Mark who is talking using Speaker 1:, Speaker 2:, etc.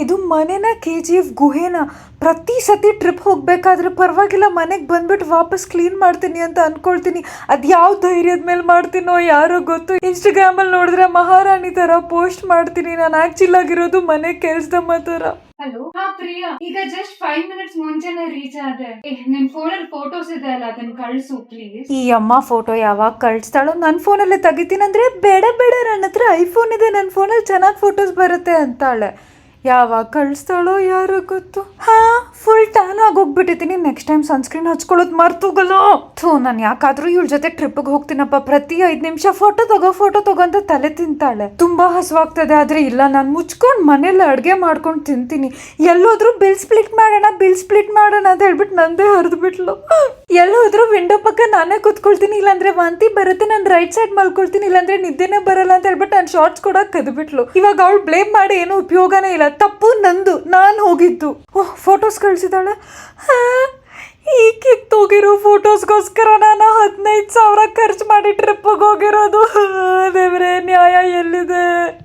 Speaker 1: ಇದು ಮನೆನ KGF ಗುಹೆನ? ಪ್ರತಿ ಸತಿ ಟ್ರಿಪ್ ಹೋಗ್ಬೇಕಾದ್ರೆ ಪರವಾಗಿಲ್ಲ ಮನೆಗೆ ಬಂದ್ಬಿಟ್ಟು ವಾಪಸ್ ಕ್ಲೀನ್ ಮಾಡ್ತೀನಿ ಅಂತ ಅನ್ಕೊಳ್ತೀನಿ. ಅದು ಯಾವ ಧೈರ್ಯದ ಮೇಲೆ ಮಾಡ್ತೀನೋ ಯಾರೋ ಗೊತ್ತು. ಇನ್ಸ್ಟಾಗ್ರಾಮಲ್ಲಿ ನೋಡಿದ್ರೆ ಮಹಾರಾಣಿ ಥರ ಪೋಸ್ಟ್ ಮಾಡ್ತೀನಿ. ನಾನು ಆ್ಯಕ್ಚುಲ್ ಆಗಿರೋದು ಮನೆ ಕೆಲ್ಸದಮ್ಮ ಥರ.
Speaker 2: ಹಲೋ, ಹಾ ಪ್ರಿಯಾ, ಈಗ ಜಸ್ಟ್ 5 minutes ಮುಂಚೆನೆ ರೀಚ್ ಆದೆ. ನಿನ್ ಫೋನಲ್ಲಿ ಫೋಟೋಸ್ ಇದೆ ಅಲ್ಲ, ಅದನ್ನ ಕಳ್ಸು ಪ್ಲೀಸ್.
Speaker 1: ಈ ಅಮ್ಮ ಫೋಟೋ ಯಾವಾಗ ಕಳಿಸ್ತಾಳೋ? ನನ್ನ ಫೋನಲ್ಲೇ ತೆಗಿತೀನಿ ಅಂದರೆ ಬೇಡ ನನ್ನ ಹತ್ರ ಐಫೋನ್ ಇದೆ, ನನ್ನ ಫೋನಲ್ಲಿ ಚೆನ್ನಾಗಿ ಫೋಟೋಸ್ ಬರುತ್ತೆ ಅಂತಾಳೆ. ಯಾವಾಗ ಕಳಿಸ್ತಾಳೋ ಯಾರೋ ಗೊತ್ತು. ಫುಲ್ ಟ್ಯಾನ್ ಆಗೋಗ್ಬಿಟ್ಟಿದ್ದೀನಿ. ನೆಕ್ಸ್ಟ್ ಟೈಮ್ ಸನ್ಸ್ಕ್ರೀನ್ ಹಚ್ಕೊಳ್ಳೋದು ಮರ್ತೋಗಲ್ಲ. ನಾನು ಯಾಕಾದ್ರೂ ಇವಳ ಜೊತೆ ಟ್ರಿಪ್ಗೆ ಹೋಗ್ತೀನಪ್ಪ. ಪ್ರತಿ 5 ನಿಮಿಷ ಫೋಟೋ ತಗೋ ಅಂತ ತಲೆ ತಿಂತಾಳೆ. ತುಂಬಾ ಹಸುವಾಗ್ತದೆ, ಆದ್ರೆ ಇಲ್ಲ, ನಾನು ಮುಚ್ಕೊಂಡು ಮನೇಲಿ ಅಡುಗೆ ಮಾಡ್ಕೊಂಡು ತಿಂತೀನಿ. ಎಲ್ಲೋದ್ರೂ ಬಿಲ್ ಸ್ಪ್ಲಿಟ್ ಮಾಡೋಣ ಅಂತ ಹೇಳ್ಬಿಟ್ಟು ನಂದೇ ಹರಿದು ಬಿಟ್ಲು. ಎಲ್ಲೋದ್ರೂ ವಿಂಡೋ ಪಕ್ಕ ನಾನೇ ಕೂತ್ಕೊಳ್ತೀನಿ, ಇಲ್ಲಾಂದ್ರೆ ವಾಂತಿ ಬರುತ್ತೆ, ನಾನು ರೈಟ್ ಸೈಡ್ ಮಲ್ಕೊಳ್ತೀನಿ, ಇಲ್ಲಾಂದ್ರೆ ನಿದ್ದೆನೇ ಬರಲ್ಲ ಅಂತ ಹೇಳ್ಬಿಟ್ಟು ನಾನು ಶಾರ್ಟ್ಸ್ ಕೂಡ ಕದ್ಬಿಟ್ಲು. ಇವಾಗ ಅವಳು ಬ್ಲೇಮ್ ಮಾಡಿ ಏನೂ ಉಪಯೋಗನೇ ಇಲ್ಲ. ತಪ್ಪು ನಂದು, ನಾನು ಹೋಗಿದ್ದು. ಫೋಟೋಸ್ ಕಳಿಸಿದಾಳೆ. ಈ ಕಿತ್ತೋಗಿರೋ ಫೋಟೋಸ್ಗೋಸ್ಕರ ನಾನು 15,000 ಖರ್ಚು ಮಾಡಿ ಟ್ರಿಪ್ಪಿಗೆ ಹೋಗಿರೋದು. ದೇವ್ರೆ, ನ್ಯಾಯ ಎಲ್ಲಿದೆ?